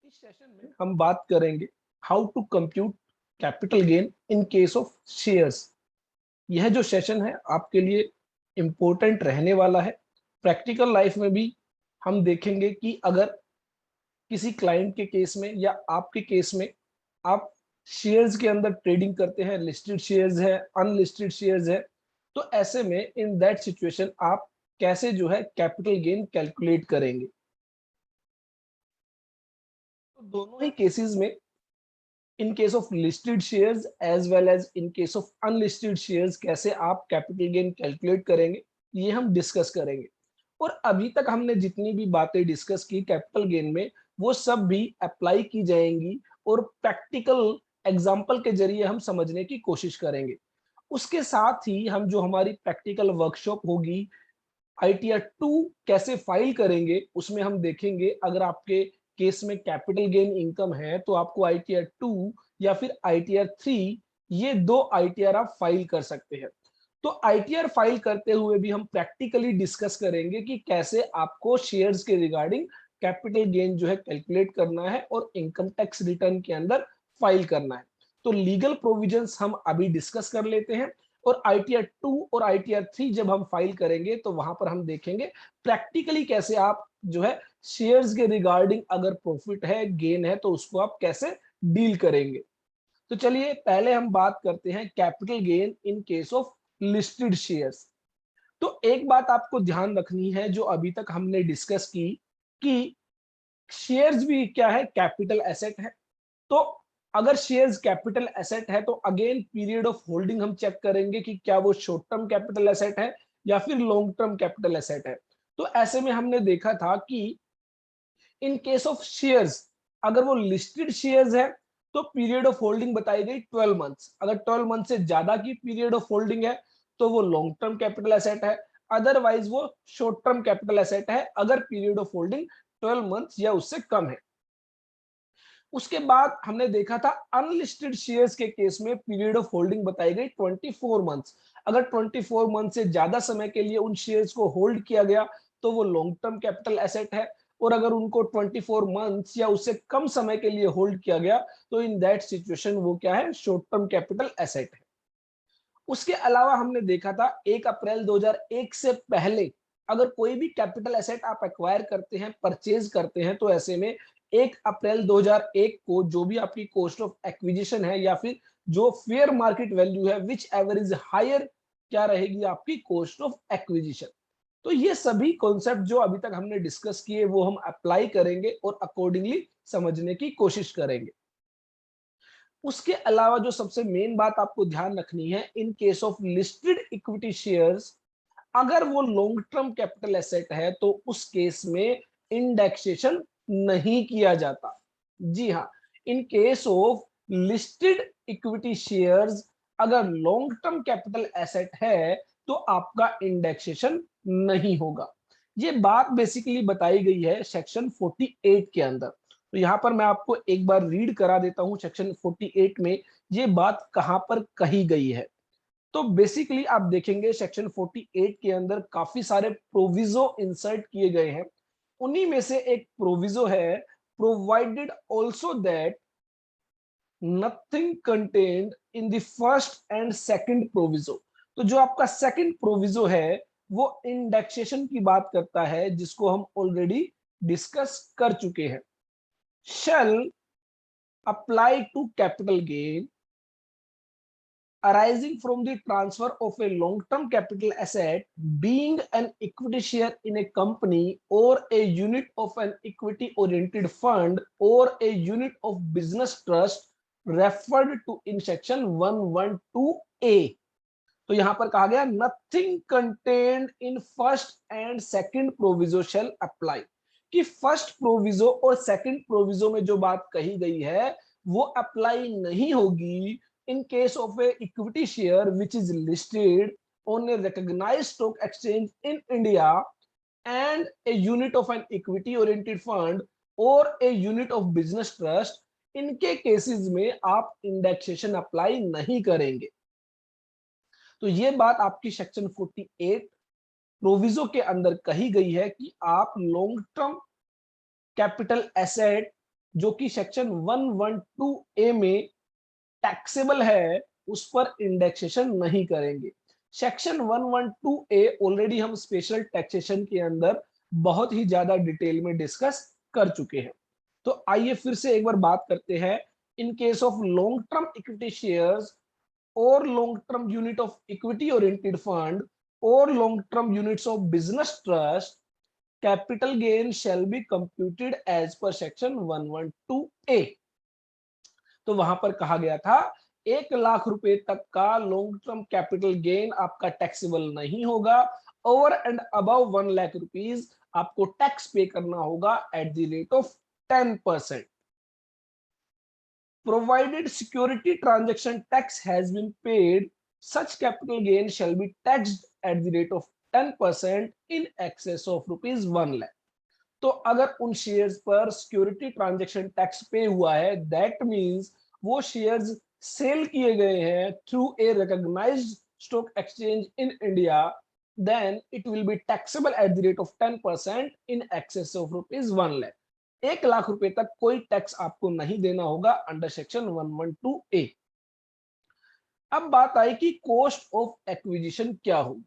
इस सेशन में हम बात करेंगे how to compute capital gain in case of shares. यह जो सेशन है आपके लिए इम्पोर्टेंट रहने वाला है। प्रैक्टिकल लाइफ में भी हम देखेंगे कि अगर किसी क्लाइंट के केस में या आपके केस में आप शेयर्स के अंदर ट्रेडिंग करते हैं, लिस्टेड शेयर्स है, अनलिस्टेड शेयर्स है, तो ऐसे में इन दैट सिचुएशन आप कैसे जो है कैपिटल गेन कैलकुलेट करेंगे। तो दोनों ही केसेस में, in case of listed shares as well as in case of unlisted shares, कैसे आप कैपिटल गेन कैलकुलेट करेंगे ये हम डिस्कस करेंगे। और अभी तक हमने जितनी भी बातें डिस्कस की कैपिटल गेन में, वो सब भी अप्लाई की जाएंगी और प्रैक्टिकल एग्जांपल के जरिए हम समझने की कोशिश करेंगे। उसके साथ ही हम जो हमारी प्रैक्टिकल वर्कशॉप होगी आईटीआर 2 कैसे फाइल करेंगे, उसमें हम देखेंगे अगर आपके केस में कैपिटल गेन इनकम है तो आपको आईटीआर 2 या फिर आईटीआर 3, ये दो आईटीआर आप फाइल कर सकते हैं। तो आईटीआर फाइल करते हुए भी हम प्रैक्टिकली डिस्कस करेंगे कि कैसे आपको शेयर्स के रिगार्डिंग कैपिटल गेन जो है कैलकुलेट करना है और इनकम टैक्स रिटर्न के अंदर फाइल करना है। तो लीगल प्रोविजंस हम अभी डिस्कस कर लेते हैं और आईटीआर 2 और आईटीआर 3 जब हम फाइल करेंगे तो वहां पर हम देखेंगे प्रैक्टिकली कैसे आप जो है शेयर्स के रिगार्डिंग अगर प्रॉफिट है, गेन है, तो उसको आप कैसे डील करेंगे। तो चलिए पहले हम बात करते हैं capital gain in case of listed shares. तो एक बात आपको ध्यान रखनी है जो अभी तक हमने डिस्कस की कि शेयर्स भी क्या है, कैपिटल एसेट है। तो अगर शेयर्स कैपिटल एसेट है तो अगेन पीरियड ऑफ होल्डिंग हम चेक करेंगे कि क्या वो शॉर्ट टर्म कैपिटल एसेट है या फिर लॉन्ग टर्म कैपिटल एसेट है। तो ऐसे में हमने देखा था कि इन केस ऑफ शेयर्स अगर वो लिस्टेड शेयर्स है तो पीरियड ऑफ होल्डिंग बताई गई 12 मंथ्स। अगर 12 मंथ से ज्यादा की पीरियड ऑफ होल्डिंग है तो वो लॉन्ग टर्म कैपिटल एसेट है, अदरवाइज वो शॉर्ट टर्म कैपिटल एसेट है अगर पीरियड ऑफ होल्डिंग 12 मंथ्स या उससे कम है। उसके बाद हमने देखा था अनलिस्टेड शेयर्स के केस में पीरियड ऑफ होल्डिंग बताई गई 24 मंथ्स। अगर 24 मंथ से ज्यादा समय के लिए उन शेयर्स को होल्ड किया गया तो वो लॉन्ग टर्म कैपिटल एसेट है, और अगर उनको 24 मंथ्स या उससे कम समय के लिए होल्ड किया गया तो इन दैट सिचुएशन वो क्या है, शॉर्ट टर्म कैपिटल एसेट है। उसके अलावा हमने देखा था 1 अप्रैल 2001 से पहले अगर कोई भी कैपिटल एसेट आप एक्वायर करते हैं, परचेज करते हैं, तो ऐसे में 1 अप्रैल 2001 को जो भी आपकी कॉस्ट ऑफ एक्विजिशन है या फिर जो फेयर मार्केट वैल्यू है, विच एवर इज हायर, क्या रहेगी आपकी कॉस्ट ऑफ एक्विजिशन। तो ये सभी कॉन्सेप्ट जो अभी तक हमने डिस्कस किए वो हम अप्लाई करेंगे और अकॉर्डिंगली समझने की कोशिश करेंगे। उसके अलावा जो सबसे मेन बात आपको ध्यान रखनी है, इन case of listed equity shares अगर वो लॉन्ग टर्म कैपिटल एसेट है तो उस केस में इंडेक्सेशन नहीं किया जाता। जी हाँ, इन case of listed equity shares अगर लॉन्ग टर्म कैपिटल एसेट है तो आपका इंडेक्सेशन नहीं होगा। ये बात बेसिकली बताई गई है सेक्शन 48 के अंदर। तो यहां पर मैं आपको एक बार रीड करा देता हूं सेक्शन 48 में ये बात कहां पर कही गई है। तो बेसिकली आप देखेंगे सेक्शन 48 के अंदर काफी सारे प्रोविजो इंसर्ट किए गए हैं। उन्हीं में से एक प्रोविजो है, provided also that nothing contained in the first and second proviso. तो जो आपका सेकंड प्रोविजो है वो इंडेक्सेशन की बात करता है, जिसको हम ऑलरेडी डिस्कस कर चुके हैं। shall apply to capital gain arising from the transfer of a long-term capital asset being an equity share in a company or a unit of an equity-oriented fund or a unit of business trust referred to in section 112A। तो यहां पर कहा गया nothing contained in first and second proviso shall apply, कि first proviso और second proviso में जो बात कही गई है वो अप्लाई नहीं होगी in case of a equity share which is listed on a recognized stock exchange in India and a unit of an equity oriented fund or a unit of business trust, इनके cases में आप indexation apply नहीं करेंगे। तो ये बात आपकी section 48 proviso के अंदर कही गई है कि आप लॉन्ग टर्म कैपिटल एसेट जो कि सेक्शन 112A में टैक्सेबल है, उस पर इंडेक्सेशन नहीं करेंगे। सेक्शन 112A ऑलरेडी हम स्पेशल टैक्सेशन के अंदर बहुत ही ज्यादा डिटेल में डिस्कस कर चुके हैं। तो आइए फिर से एक बार बात करते हैं। In case of long term equity shares और long term unit of equity oriented fund और long term units of business trust, capital gain shall be computed as per section 112A। तो वहां पर कहा गया था 1 लाख रुपए तक का लॉन्ग टर्म कैपिटल गेन आपका टैक्सेबल नहीं होगा। Over and above 1 lakh rupees आपको टैक्स पे करना होगा eight the rate of 10%। Provided security transaction tax has been paid, such capital gain shall be taxed at the rate of 10% in excess of rupees 1 lakh। तो अगर उन shares पर security transaction tax pay हुआ है, that means वो shares sale किए गए हैं through a recognised stock exchange in India, then it will be taxable at the rate of 10% in excess of rupees 1 lakh. 1 lakh रुपए तक कोई टैक्स आपको नहीं देना होगा अंडर सेक्शन 112A। अब बात आई कि कॉस्ट ऑफ एक्विजिशन क्या होगी।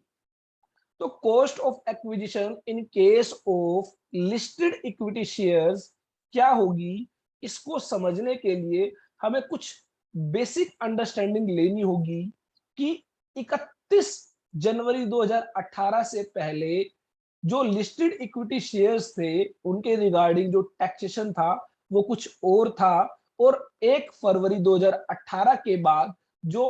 तो cost of acquisition in case of listed equity shares क्या होगी, इसको समझने के लिए हमें कुछ बेसिक अंडरस्टैंडिंग लेनी होगी कि 31 जनवरी 2018 से पहले जो लिस्टेड इक्विटी शेयर्स थे उनके रिगार्डिंग जो टैक्सेशन था वो कुछ और था, और 1 फरवरी 2018 के बाद जो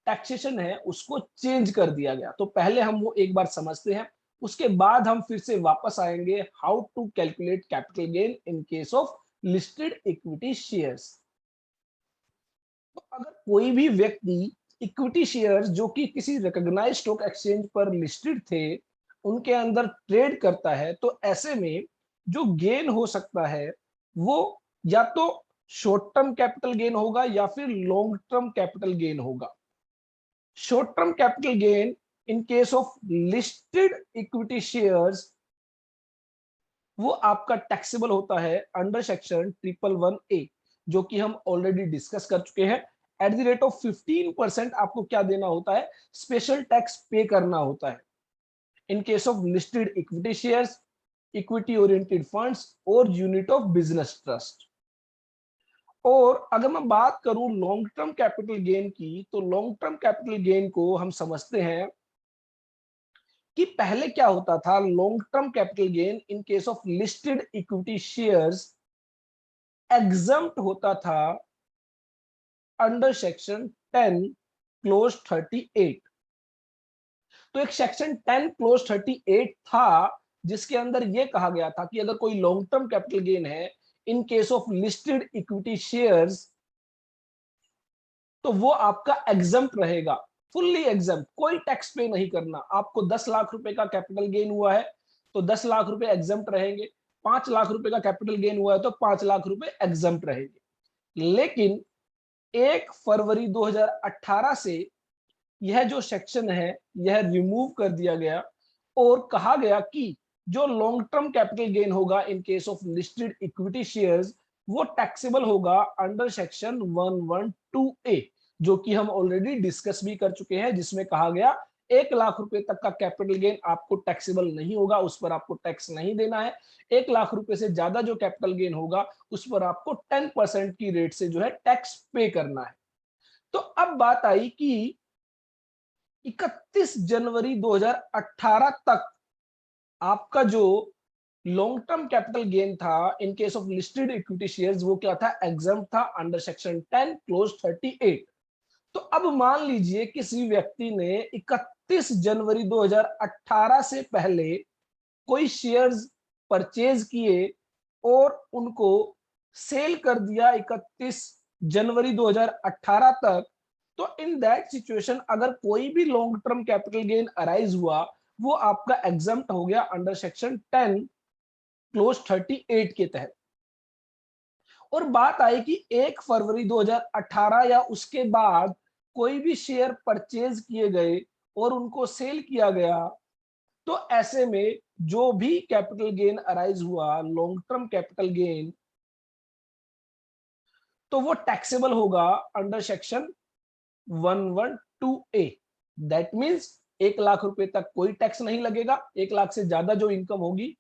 टैक्सेशन है उसको चेंज कर दिया गया। तो पहले हम वो एक बार समझते हैं, उसके बाद हम फिर से वापस आएंगे how to calculate capital gain in case of listed equity shares. तो अगर कोई भी व्यक्ति इक्विटी शेयर्स जो कि किसी रिकॉग्नाइज्ड स्टॉक एक्सचेंज पर लिस्टेड थे उनके अंदर ट्रेड करता है, तो ऐसे में जो गेन हो सकता है वो या तो शॉर्ट टर्म कैपिटल गेन होगा या फिर लॉन्ग टर्म कैपिटल गेन होगा। Short term capital gain in case of listed equity shares वो आपका टैक्सेबल होता है अंडर सेक्शन 111A, जो कि हम ऑलरेडी डिस्कस कर चुके हैं। एट द रेट ऑफ 15% आपको क्या देना होता है, स्पेशल टैक्स पे करना होता है इन case of listed equity shares, equity oriented funds और यूनिट ऑफ बिजनेस ट्रस्ट। और अगर मैं बात करूं लॉन्ग टर्म कैपिटल गेन की, तो लॉन्ग टर्म कैपिटल गेन को हम समझते हैं कि पहले क्या होता था। Long term capital gain in case of listed equity shares exempt होता था अंडर सेक्शन 10 क्लोज 38। तो एक सेक्शन 10 क्लोज 38 था जिसके अंदर यह कहा गया था कि अगर कोई लॉन्ग टर्म कैपिटल गेन है इन case of listed equity shares तो वो आपका एग्जम्प्ट रहेगा, फुल्ली एग्जम्प्ट, कोई टैक्स पे नहीं करना। आपको 10 लाख रुपए का कैपिटल गेन हुआ है तो 10 लाख रुपए एग्जम्प्ट रहेंगे, 5 लाख रुपए का कैपिटल गेन हुआ है तो 5 लाख रुपए एग्जम्प्ट रहेंगे। लेकिन 1 फरवरी 2018 से यह जो सेक्शन है यह रिमूव कर दिया गया और कहा गया कि जो लॉन्ग टर्म कैपिटल गेन होगा इन case of listed equity shares वो टैक्सेबल होगा अंडर सेक्शन 112A, जो कि हम ऑलरेडी डिस्कस भी कर चुके हैं, जिसमें कहा गया 1 लाख रुपए तक का कैपिटल गेन आपको टैक्सेबल नहीं होगा, उस पर आपको टैक्स नहीं देना है। 1 लाख रुपए से ज्यादा जो कैपिटल गेन होगा उस पर आपको 10% की रेट से जो है टैक्स पे करना है। तो अब बात आई कि 31 जनवरी 2018 तक आपका जो लॉन्ग टर्म कैपिटल गेन था इन case of listed equity shares वो क्या था, एग्जम्प्ट था अंडर सेक्शन 10 क्लोज 38। तो अब मान लीजिए किसी व्यक्ति ने 31 जनवरी 2018 से पहले कोई शेयर्स परचेज किए और उनको सेल कर दिया 31 जनवरी 2018 तक। तो इन दैट सिचुएशन अगर कोई भी long term capital gain arise हुआ वो आपका एग्जम्प्ट हो गया अंडर सेक्शन 10 क्लोज 38 के तहत। और बात आई कि 1 फरवरी 2018 या उसके बाद कोई भी शेयर परचेज किए गए और उनको सेल किया गया, तो ऐसे में जो भी कैपिटल गेन अराइज हुआ लॉन्ग टर्म कैपिटल गेन तो वो टैक्सेबल होगा under section 112A। That means 1 lakh रुपए तक कोई टैक्स नहीं लगेगा, 1 लाख से ज्यादा जो इनकम होगी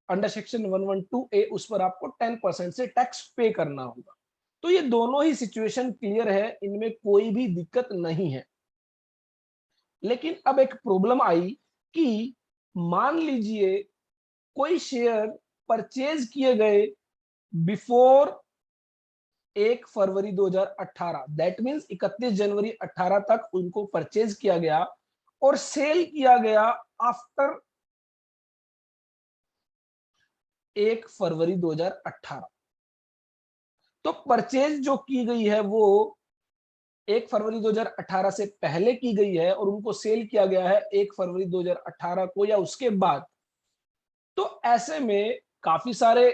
अंडर सेक्शन 112A उस पर आपको 10% से टैक्स पे करना होगा। तो ये दोनों ही सिचुएशन क्लियर है, इनमें कोई भी दिक्कत नहीं है। लेकिन अब एक प्रॉब्लम आई कि मान लीजिए कोई शेयर परचेज किए गए बिफोर 1 फरवरी 2018, दैट मीन्स 31 जनवरी 18 तक उनको परचेज किया गया और सेल किया गया आफ्टर 1 फरवरी 2018। तो परचेज जो की गई है वो 1 फरवरी 2018 से पहले की गई है और उनको सेल किया गया है 1 फरवरी 2018 को या उसके बाद। तो ऐसे में काफी सारे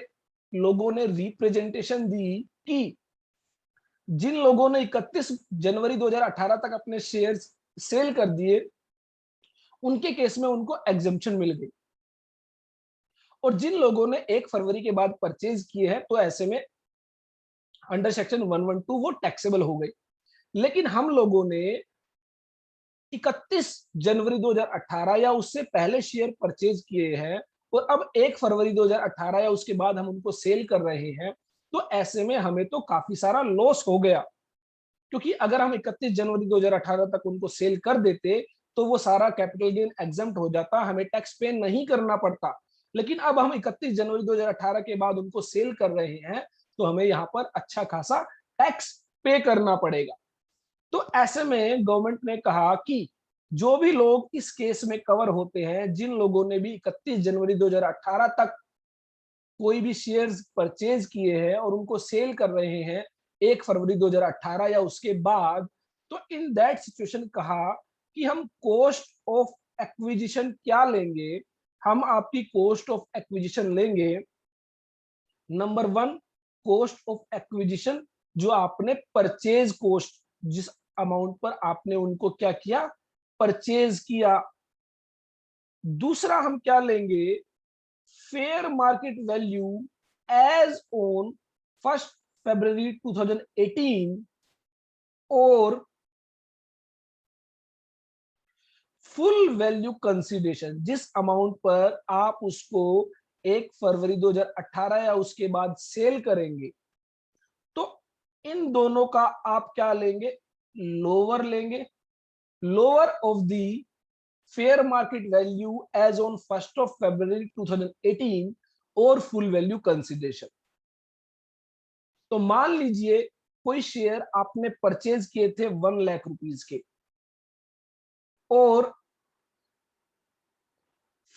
लोगों ने रिप्रेजेंटेशन दी कि जिन लोगों ने 31 जनवरी 2018 तक अपने शेयर्स सेल कर दिए उनके केस में उनको एग्जम्पशन मिल गई, और जिन लोगों ने 1 फरवरी के बाद परचेज किए हैं तो ऐसे में अंडर सेक्शन 112 वो टैक्सेबल हो गई। लेकिन हम लोगों ने 31 जनवरी 2018 या उससे पहले शेयर परचेज किए हैं और अब 1 फरवरी 2018 या उसके बाद हम उनको सेल कर रहे हैं, तो ऐसे में हमें तो काफी सारा लॉस हो गया। क्योंकि अगर हम 31 जनवरी 2018 तक उनको सेल कर देते तो वो सारा कैपिटल गेन एग्जम्प्ट हो जाता, हमें टैक्स पे नहीं करना पड़ता। लेकिन अब हम 31 जनवरी 2018 के बाद उनको सेल कर रहे हैं तो हमें यहाँ पर अच्छा खासा टैक्स पे करना पड़ेगा। तो ऐसे में गवर्नमेंट ने कहा कि जो भी लोग इस केस में कवर होते हैं, जिन लोगों ने भी 31 जनवरी 2018 तक कोई भी शेयर्स परचेज किए हैं और उनको सेल कर रहे हैं 1 फरवरी 2018 या उसके बाद, तो इन दैट सिचुएशन कहा कि हम कॉस्ट ऑफ एक्विजिशन क्या लेंगे। हम आपकी कॉस्ट ऑफ एक्विजिशन लेंगे, नंबर 1 कॉस्ट ऑफ एक्विजिशन, जो आपने परचेज कॉस्ट, जिस अमाउंट पर आपने उनको क्या किया, परचेज किया। दूसरा हम क्या लेंगे, fair market value as on 1 फरवरी 2018 और फुल वैल्यू कंसीडरेशन, जिस अमाउंट पर आप उसको 1 फरवरी 2018 या उसके बाद सेल करेंगे। तो इन दोनों का आप क्या लेंगे, लोअर लेंगे, lower of the fair market value as on 1 फरवरी 2018 और फुल वैल्यू कंसीडरेशन। तो मान लीजिए कोई शेयर आपने परचेज किए थे 1 लाख रुपीज के और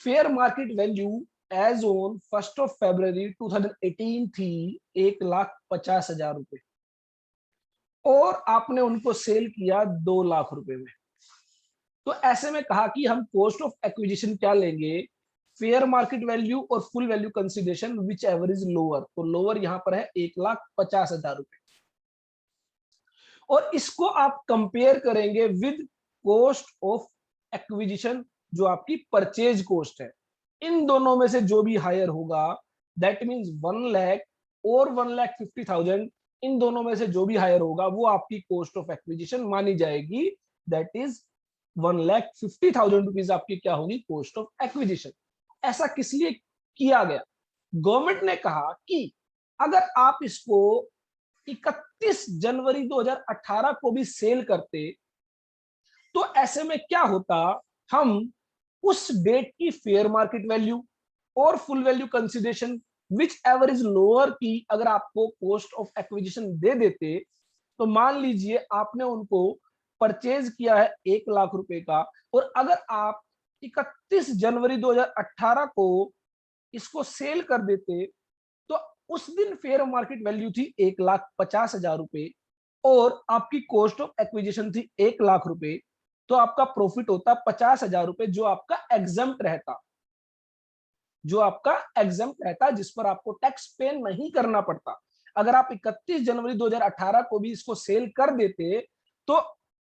fair market value as on 1 फरवरी 2018 थी 1,50,000 रुपए और आपने उनको सेल किया 2 लाख रुपए में। तो ऐसे में कहा कि हम कॉस्ट ऑफ एक्विजिशन क्या लेंगे, फेयर मार्केट वैल्यू और full value consideration which ever is lower. तो लोअर यहां पर है 1,50,000 रुपए, और इसको आप कंपेयर करेंगे विद कॉस्ट ऑफ एक्विजिशन जो आपकी परचेज कॉस्ट है। इन दोनों में से जो भी हायर होगा, दैट मींस 1 लाख और 1,50,000, इन दोनों में से जो भी हायर होगा वो आपकी कॉस्ट ऑफ एक्विजिशन मानी जाएगी। दैट इज 1,50,000 रुपीज आपकी क्या होगी, कॉस्ट ऑफ एक्विजिशन। ऐसा किस लिए किया गया, गवर्नमेंट ने कहा कि अगर आप इसको 31 जनवरी 2018 को भी सेल करते तो ऐसे में क्या होता, हम उस डेट की फेयर मार्केट वैल्यू और full value consideration which ever is lower की अगर आपको कॉस्ट ऑफ एक्विजिशन दे देते, तो मान लीजिए आपने उनको परचेज किया है 1 लाख रुपए का, और अगर आप 31 जनवरी 2018 को इसको सेल कर देते तो उस दिन फेयर मार्केट वैल्यू थी 1,50,000 रुपए और आपकी कॉस्ट ऑफ एक्विजिशन थी 1 लाख रुपए, तो आपका प्रॉफिट होता 50,000 रुपए, जो आपका एग्जम्प्ट रहता, जो आपका एग्जम्प्ट रहता, जिस पर आपको टैक्स पे नहीं करना पड़ता। अगर आप 31 जनवरी 2018 को भी इसको सेल कर देते तो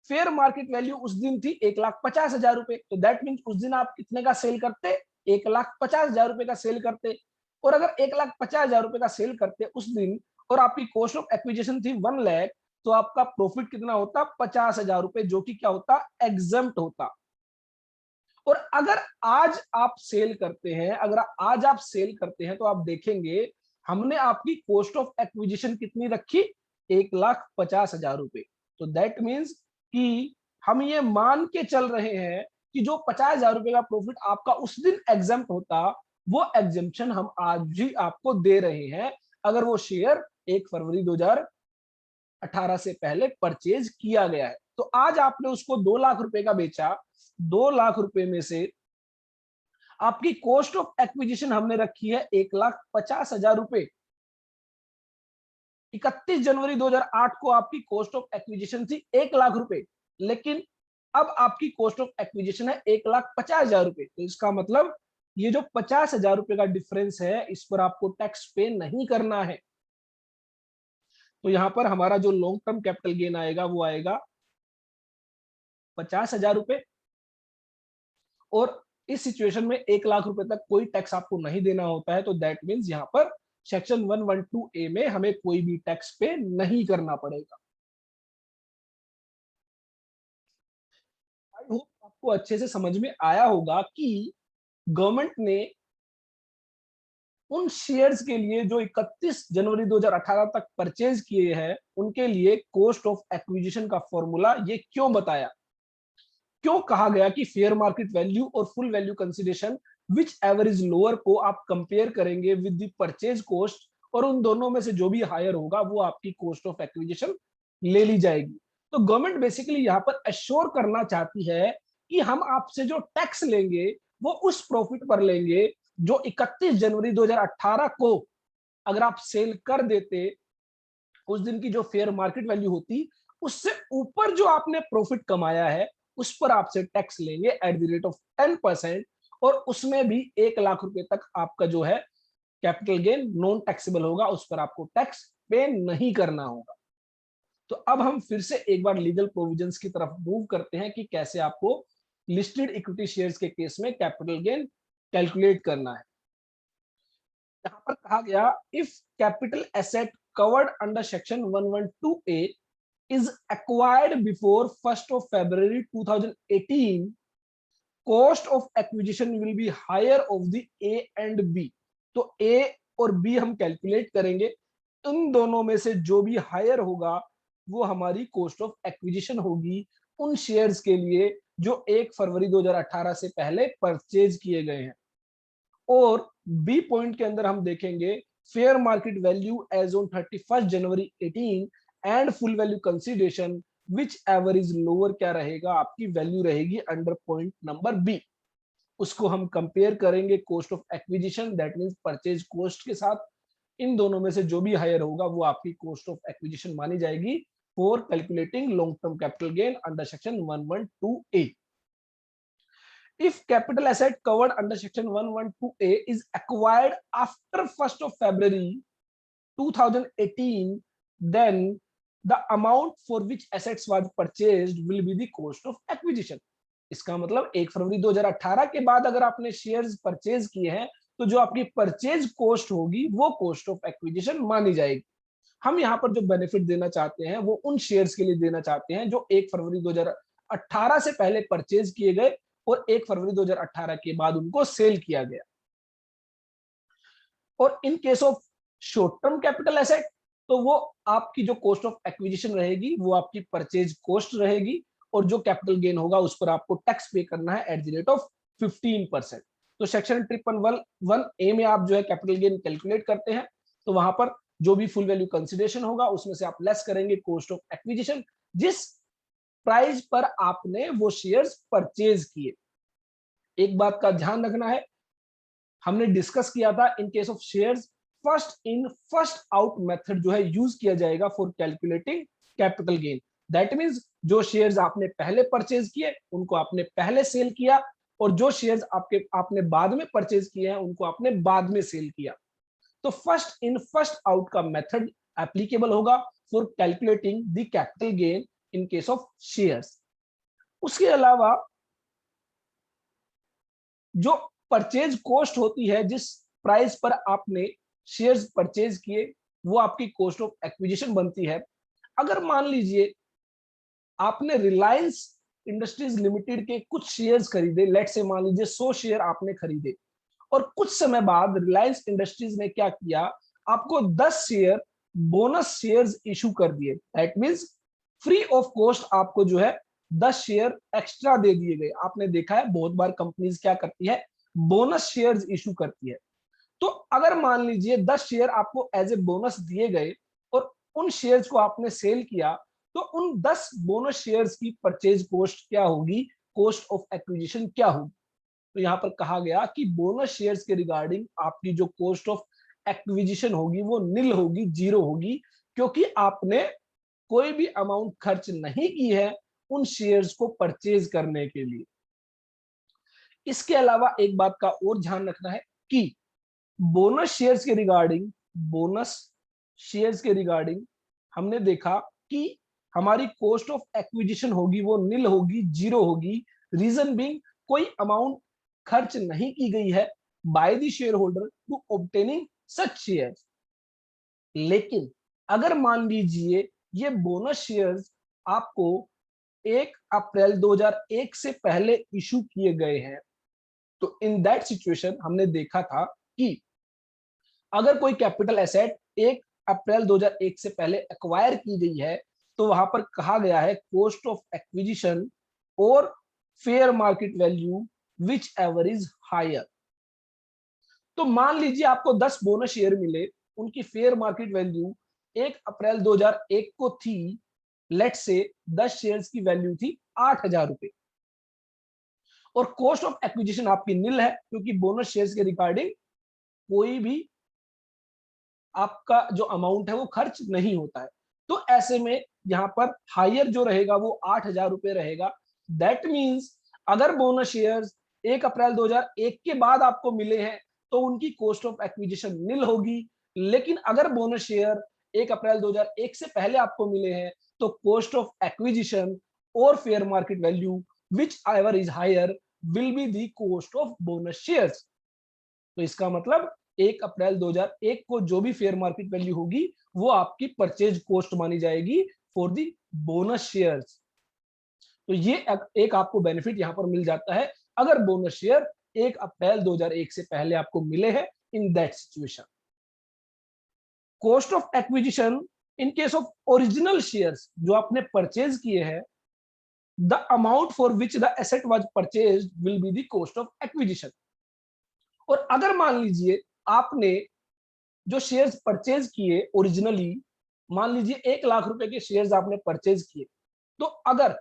फेयर मार्केट वैल्यू उस दिन थी 1,50,000 रुपए, तो दैट मीन्स उस दिन आप कितने का सेल करते, 1,50,000 रुपए का सेल करते। और अगर 1,50,000 रुपए का सेल करते उस दिन और आपकी कॉस्ट ऑफ एक्विजिशन थी 1 लाख, तो आपका प्रॉफिट कितना होता? 50,000 रुपए, जो कि क्या होता? एग्जम्प्ट होता। और अगर आज आप सेल करते हैं, तो आप देखेंगे हमने आपकी कॉस्ट ऑफ एक्विजिशन कितनी रखी? 1,50,000 रुपए। तो दैट मीन्स कि हम ये मान के चल रहे हैं कि जो 50,000 रुपए का प्रॉफिट आपका उस दिन एग्जम्प्ट होता, वो एग्जम्पशन हम आज ही आपको दे रहे हैं, अगर वो शेयर 1 फरवरी 2018 से पहले परचेज किया गया है। तो आज आपने उसको 2 लाख रुपए का बेचा, 2 लाख रुपए में से आपकी कॉस्ट ऑफ एक्विजिशन हमने रखी है 1,50,000 रुपए। 31 जनवरी 2008 को आपकी कॉस्ट ऑफ एक्विजिशन थी 1 लाख रुपए, लेकिन अब आपकी कॉस्ट ऑफ एक्विजिशन है 1,50,000 रुपए। तो इसका मतलब ये जो 50,000 रुपए का डिफरेंस है, इस पर आपको टैक्स पे नहीं करना है। तो यहां पर हमारा जो लॉन्ग टर्म कैपिटल गेन आएगा वो आएगा 50,000 रुपए। और इस सिचुएशन में 1 लाख रुपए तक कोई टैक्स आपको नहीं देना होता है। तो दैट मीन्स यहाँ पर सेक्शन 112A में हमें कोई भी टैक्स पे नहीं करना पड़ेगा। आई होप आपको अच्छे से समझ में आया होगा कि गवर्नमेंट ने उन शेयर्स के लिए जो 31 जनवरी 2018 तक परचेज किए हैं, उनके लिए कॉस्ट ऑफ एक्विजिशन का फॉर्मूला ये क्यों बताया, क्यों कहा गया कि फेयर मार्केट वैल्यू और full value consideration which ever is lower को आप कंपेयर करेंगे विद द परचेज कॉस्ट, और उन दोनों में से जो भी हायर होगा वो आपकी कॉस्ट ऑफ एक्विजिशन ले ली जाएगी। तो गवर्नमेंट बेसिकली यहाँ पर एश्योर करना चाहती है कि हम आपसे जो टैक्स लेंगे वो उस प्रॉफिट पर लेंगे जो 31 जनवरी 2018 को अगर आप सेल कर देते, उस दिन की जो फेयर मार्केट वैल्यू होती, उससे ऊपर जो आपने प्रॉफिट कमाया है उस पर आपसे टैक्स लेंगे एट द रेट ऑफ 10%, और उसमें भी 1 लाख रुपए तक आपका जो है कैपिटल गेन नॉन टैक्सेबल होगा, उस पर आपको टैक्स पे नहीं करना होगा। तो अब हम फिर से एक बार लीगल प्रोविजंस की तरफ मूव करते हैं कि कैसे आपको लिस्टेड इक्विटी शेयर्स के केस में कैपिटल गेन कैलकुलेट करना है। यहां पर कहा गया, if capital asset covered under section 112A is acquired before 1st of February 2018, cost of acquisition will be higher of the A and B। तो A और B हम कैलकुलेट करेंगे, इन दोनों में से जो भी हायर होगा वो हमारी कॉस्ट ऑफ एक्विजिशन होगी उन शेयर्स के लिए जो 1 फरवरी 2018 से पहले परचेज किए गए हैं। और बी पॉइंट के अंदर हम देखेंगे fair market value as on 31 January 18 and full value consideration which ever is lower, क्या रहेगा? आपकी वैल्यू रहेगी अंडर पॉइंट नंबर बी। उसको हम कंपेयर करेंगे cost of acquisition, that means purchase cost के साथ। इन दोनों में से जो भी हायर होगा वो आपकी कॉस्ट ऑफ एक्विजिशन मानी जाएगी for calculating long term capital gain under section 112A। If capital asset covered under section 112A is acquired after 1st of February 2018, then the amount for which assets was purchased will be the cost of acquisition। इसका मतलब 1 फरवरी 2018 के बाद अगर आपने shares purchase किए हैं तो जो आपकी परचेज कॉस्ट होगी वो कॉस्ट ऑफ एक्विजिशन मानी जाएगी। हम यहाँ पर जो बेनिफिट देना चाहते हैं वो उन शेयर्स के लिए देना चाहते हैं जो 1 फरवरी 2018 से पहले परचेज किए गए और 1 फरवरी 2018 के बाद उनको सेल किया गया। और इन case of short term capital asset, तो वो आपकी जो कॉस्ट ऑफ एक्विजिशन रहेगी वो आपकी परचेज कॉस्ट रहेगी, और जो कैपिटल गेन होगा उस पर आपको टैक्स पे करना है एट द रेट ऑफ 15%। तो सेक्शन 111A में आप जो है कैपिटल गेन कैलकुलेट करते हैं, तो वहां पर जो भी फुल वैल्यू कंसीडरेशन होगा उसमें से आप लेस करेंगे कॉस्ट ऑफ एक्विजिशन, जिस प्राइस पर आपने वो शेयर्स परचेज किए। एक बात का ध्यान रखना है, हमने डिस्कस किया था इन case of shares first in first out method जो है यूज किया जाएगा for calculating capital gain. That means जो शेयर्स आपने पहले परचेज किए उनको आपने पहले सेल किया, और जो शेयर्स आपने बाद में परचेज किए हैं उनको आपने बाद में सेल किया। तो फर्स्ट इन फर्स्ट आउट का मेथड एप्लीकेबल होगा for calculating the capital gain in case of shares. उसके अलावा जो परचेज कॉस्ट होती है, जिस प्राइस पर आपने शेयर्स परचेज किए, वो आपकी कॉस्ट ऑफ एक्विजिशन बनती है। अगर मान लीजिए आपने रिलायंस इंडस्ट्रीज लिमिटेड के कुछ शेयर्स खरीदे, लेट से मान लीजिए 100 शेयर आपने खरीदे, और कुछ समय बाद रिलायंस इंडस्ट्रीज ने क्या किया, आपको 10 शेयर बोनस शेयर्स इशू कर दिए। That means free of cost आपको जो है 10 शेयर एक्स्ट्रा दे दिए गए। आपने देखा है बहुत बार कंपनीज क्या करती है, बोनस शेयर्स इशू करती है। तो अगर मान लीजिए 10 शेयर आपको एज ए बोनस दिए गए और उन शेयर्स को आपने सेल किया, तो उन 10 बोनस शेयर्स की परचेज कॉस्ट क्या होगी, कॉस्ट ऑफ एक्विजिशन क्या होगी। तो यहां पर कहा गया कि बोनस शेयर्स के रिगार्डिंग आपकी जो कॉस्ट ऑफ एक्विजिशन होगी वो नील होगी, जीरो होगी, क्योंकि आपने कोई भी अमाउंट खर्च नहीं की है उन शेयर्स को परचेज करने के लिए। इसके अलावा एक बात का और ध्यान रखना है कि बोनस शेयर्स के रिगार्डिंग, बोनस शेयर्स के रिगार्डिंग हमने देखा कि हमारी कॉस्ट ऑफ एक्विजिशन होगी वो नील होगी, जीरो होगी। रीजन बीइंग कोई अमाउंट खर्च नहीं की गई है by the shareholder to obtaining such shares. लेकिन अगर मान लीजिए ये बोनस शेयर्स आपको 1 अप्रैल 2001 से पहले इशू किए गए हैं, तो इन दैट सिचुएशन हमने देखा था कि अगर कोई कैपिटल एसेट 1 अप्रैल 2001 से पहले एक्वायर की गई है, तो वहां पर कहा गया है कॉस्ट ऑफ एक्विजिशन और fair market value which ever is higher. तो मान लीजिए आपको 10 बोनस शेयर मिले, उनकी फेयर मार्केट वैल्यू 1 अप्रैल 2001 को थी, लेट से 10 शेयर्स की वैल्यू थी 8,000 रुपए, और कॉस्ट ऑफ एक्विजिशन आपकी नील है क्योंकि बोनस शेयर्स के रिगार्डिंग कोई भी आपका जो अमाउंट है वो खर्च नहीं होता है। तो ऐसे में यहाँ पर हायर जो रहेगा वो 8,000 रुपए रहेगा। दैट मींस अगर बोनस शेयर्स 1 अप्रैल 2001 के बाद आपको मिले हैं तो उनकी कॉस्ट ऑफ एक्विजिशन नील होगी। लेकिन अगर बोनस शेयर 1 अप्रैल 2001 से पहले आपको मिले हैं तो कॉस्ट ऑफ एक्विजिशन और fair market value which ever is higher will be the cost of bonus shares. तो इसका मतलब 1 अप्रैल 2001 को जो भी फेयर मार्केट वैल्यू होगी वो आपकी परचेज कॉस्ट मानी जाएगी फॉर दी बोनस शेयर्स। तो ये एक आपको बेनिफिट यहां पर मिल जाता है अगर बोनस शेयर 1 अप्रैल 2001 से पहले आपको मिले हैं। In that situation cost of acquisition in case of original shares जो आपने परचेज किए हैं, the amount for which the asset was purchased will be the cost of acquisition. और अगर मान लीजिए आपने जो शेयर्स परचेज किए ओरिजिनली, मान लीजिए 1 लाख रुपए के शेयर्स आपने परचेज किए, तो अगर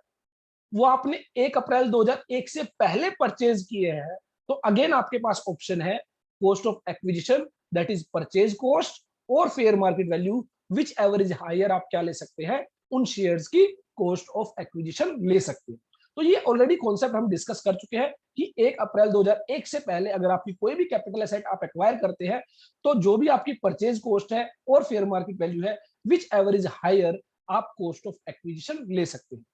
वो आपने 1 अप्रैल 2001 से पहले परचेज किए हैं तो अगेन आपके पास ऑप्शन है cost of acquisition that is purchase cost और fair market value which ever is higher. आप क्या ले सकते हैं, उन शेयर्स की कॉस्ट ऑफ एक्विजिशन ले सकते हैं। तो ये ऑलरेडी कॉन्सेप्ट हम डिस्कस कर चुके हैं कि 1 अप्रैल 2001 से पहले अगर आपकी कोई भी कैपिटल एसेट आप एक्वायर करते हैं तो जो भी आपकी परचेज कॉस्ट है और फेयर मार्केट वैल्यू है विच एवर इज हायर, आप कॉस्ट ऑफ एक्विजिशन ले सकते हैं।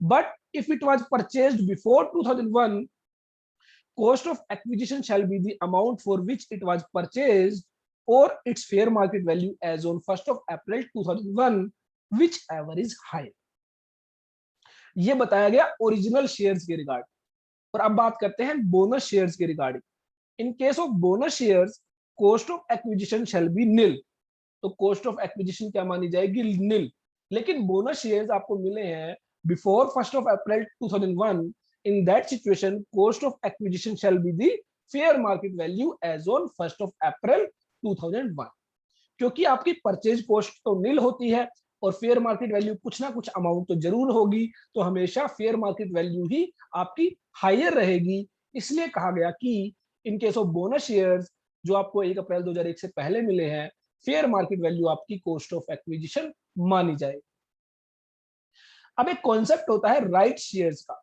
But if it was purchased before 2001, cost of acquisition shall be the amount for which it was purchased or its fair market value as on 1st of April 2001, whichever is higher। ये बताया गया original shares के regard. और अब बात करते हैं bonus shares के regarding. In case of bonus shares cost of acquisition shall be nil. तो कॉस्ट ऑफ एक्विजिशन क्या मानी जाएगी, निल। लेकिन बोनस शेयर्स आपको मिले हैं before 1st of April 2001, in that situation cost of acquisition shall be the fair market value as on 1st of April 2001। क्योंकि आपकी परचेज कॉस्ट तो नील होती है और फेयर मार्केट वैल्यू कुछ ना कुछ अमाउंट तो जरूर होगी, तो हमेशा फेयर मार्केट वैल्यू ही आपकी हायर रहेगी। इसलिए कहा गया कि in case of bonus shares जो आपको 1 अप्रैल 2001 से पहले मिले हैं, फेयर मार्केट वैल्यू आपकी कॉस्ट ऑफ एक्विजिशन मानी जाएगी। अब एक कॉन्सेप्ट होता है राइट शेयर्स का।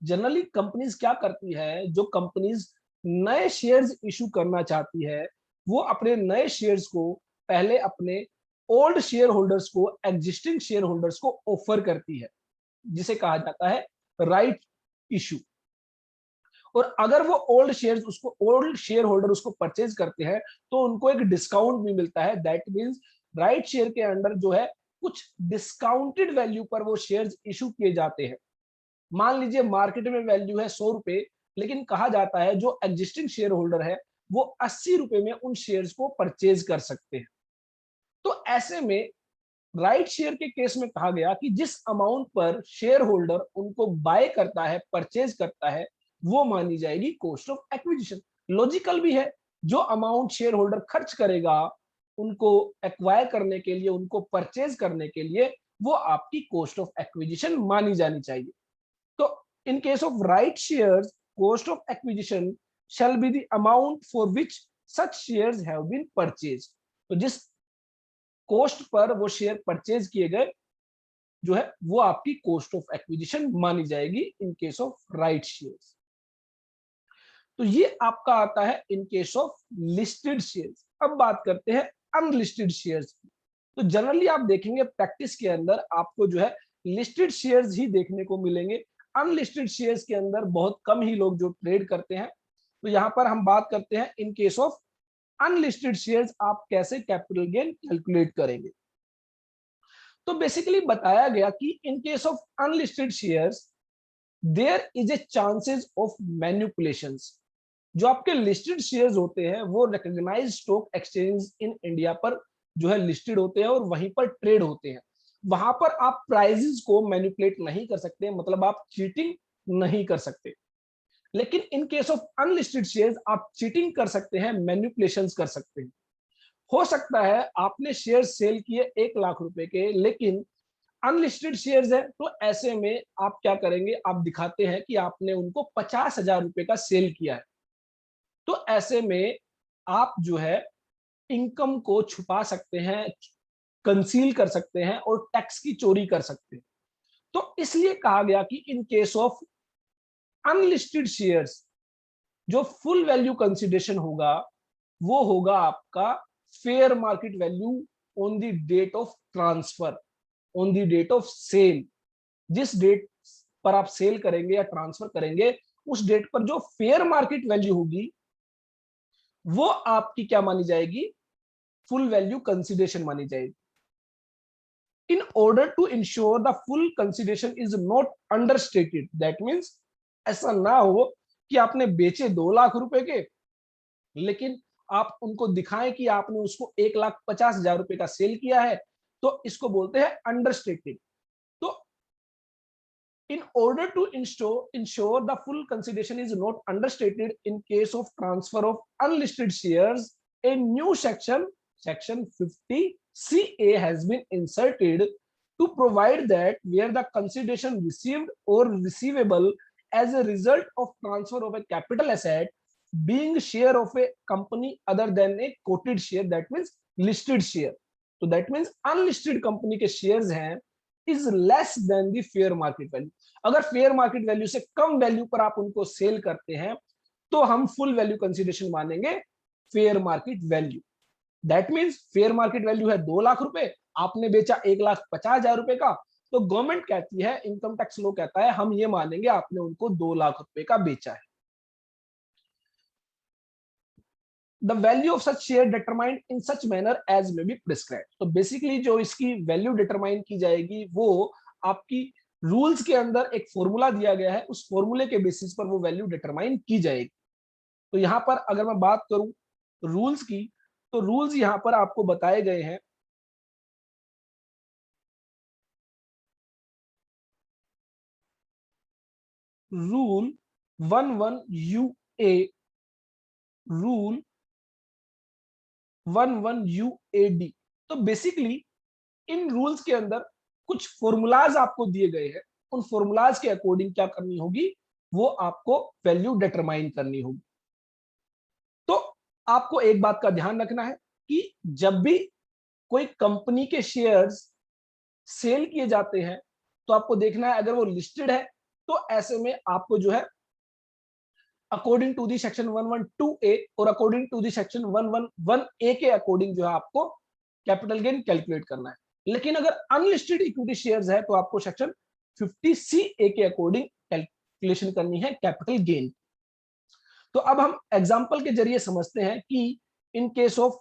जनरली कंपनीज क्या करती है, जो कंपनीज नए शेयर्स इशू करना चाहती है वो अपने नए शेयर्स को पहले अपने ओल्ड शेयर होल्डर्स को, एग्जिस्टिंग शेयर होल्डर्स को ऑफर करती है, जिसे कहा जाता है राइट इशू। और अगर वो ओल्ड शेयर होल्डर उसको परचेज करते हैं तो उनको एक डिस्काउंट भी मिलता है। दैट मींस राइट शेयर के अंडर जो है कुछ डिस्काउंटेड वैल्यू पर वो शेयर्स इशू किए जाते हैं। मान लीजिए मार्केट में वैल्यू है 100 रुपए, लेकिन कहा जाता है जो एग्जिस्टिंग शेयर होल्डर है वो 80 रुपए में उन शेयर्स को परचेज कर सकते हैं। तो ऐसे में राइट शेयर के केस में कहा गया कि जिस अमाउंट पर शेयर होल्डर उनको बाय करता है, परचेज करता है, वो मानी जाएगी कॉस्ट ऑफ एक्विजिशन। लॉजिकल भी है, जो अमाउंट शेयर होल्डर खर्च करेगा उनको एक्वायर करने के लिए, उनको परचेज करने के लिए, वो आपकी कॉस्ट ऑफ एक्विजिशन मानी जानी चाहिए। तो in case of right shares, cost of acquisition shall be the amount for which such shares have been purchased। तो जिस कॉस्ट पर वो शेयर परचेज किए गए जो है वो आपकी कॉस्ट ऑफ एक्विजिशन मानी जाएगी इन केस ऑफ राइट शेयर्स। तो ये आपका आता है इन केस ऑफ लिस्टेड शेयर्स। अब बात करते हैं अनलिस्टेड शेयर्स की। तो जनरली आप देखेंगे प्रैक्टिस के अंदर आपको जो है लिस्टेड शेयर्स ही देखने को मिलेंगे। अनलिस्टेड शेयर्स के अंदर बहुत कम ही लोग जो ट्रेड करते हैं। तो यहां पर हम बात करते हैं in case of unlisted shares आप कैसे कैपिटल गेन कैलकुलेट करेंगे। तो बेसिकली बताया गया कि in case of unlisted shares there is a chances of manipulations. जो आपके लिस्टेड शेयर्स होते हैं वो recognised stock exchange in India पर जो है लिस्टेड होते हैं और वहीं पर ट्रेड होते हैं। वहां पर आप प्राइसेस को मैनिपुलेट नहीं कर सकते, मतलब आप चीटिंग नहीं कर सकते। लेकिन इन केस ऑफ अनलिस्टेड शेयर्स आप चीटिंग कर सकते हैं, मैनिपुलेशंस कर सकते हैं। हो सकता है आपने शेयर सेल किए 1 लाख रुपए के, लेकिन अनलिस्टेड शेयर्स है, तो ऐसे में आप क्या करेंगे, आप दिखाते हैं कि आपने उनको 50,000 रुपए का सेल किया है। तो ऐसे में आप जो है इनकम को छुपा सकते हैं, कंसील कर सकते हैं और टैक्स की चोरी कर सकते हैं। तो इसलिए कहा गया कि in case of unlisted shares जो फुल वैल्यू कंसीडरेशन होगा वो होगा आपका fair market value on the date of transfer, on the date of sale. जिस डेट पर आप सेल करेंगे या ट्रांसफर करेंगे उस डेट पर जो फेयर मार्केट वैल्यू होगी वो आपकी क्या मानी जाएगी, फुल वैल्यू कंसीडरेशन मानी जाएगी। In order to ensure the full consideration is not understated, that means ऐसा ना हो कि आपने बेचे 2 लाख रुपए के, लेकिन आप उनको दिखाएं कि आपने उसको 1,50,000 रुपए का सेल किया है, तो इसको बोलते हैं अंडरस्टेटेड। तो in order to ensure the full consideration is not understated in case of transfer of unlisted shares, a new section 50CA has been inserted to provide that where the consideration received or receivable as a result of transfer of a capital asset being share of a company other than a quoted share, that means listed share, so that means unlisted company के shares हैं is less than the fair market value। अगर fair market value से कम value पर आप उनको cell करते हैं तो हम फुल वैल्यू कंसीडरेशन मानेंगे fair market value. That means fair market value है 2 लाख रुपए, आपने बेचा 1,50,000 रुपए का, तो गवर्नमेंट कहती है, इनकम टैक्स लॉ कहता है हम ये मानेंगे आपने उनको 2 लाख रुपए का बेचा है। The value of such share determined in such manner as may be prescribed। तो बेसिकली जो इसकी वैल्यू डिटरमाइन की जाएगी वो आपकी रूल्स के अंदर एक फॉर्मूला दिया गया है, उस फॉर्मूले के बेसिस पर वो वैल्यू डिटरमाइन की जाएगी। तो यहां पर अगर मैं बात करूं रूल्स की, तो रूल्स यहां पर आपको बताए गए हैं। Rule 11UA, rule 11UAD। तो बेसिकली इन रूल्स के अंदर कुछ फॉर्मूलाज आपको दिए गए हैं, उन फॉर्मूलाज के अकॉर्डिंग क्या करनी होगी, वो आपको वैल्यू डिटरमाइन करनी होगी। तो आपको एक बात का ध्यान रखना है कि जब भी कोई कंपनी के शेयर्स सेल किए जाते हैं तो आपको देखना है अगर वो लिस्टेड है तो ऐसे में आपको जो है according to the section 112A और according to the section 111A के अकॉर्डिंग जो है आपको कैपिटल गेन कैलकुलेट करना है। लेकिन अगर अनलिस्टेड इक्विटी शेयर्स है तो आपको सेक्शन 50CA के अकॉर्डिंग कैलकुलेशन करनी है कैपिटल गेन। तो अब हम एग्जांपल के जरिए समझते हैं कि in case of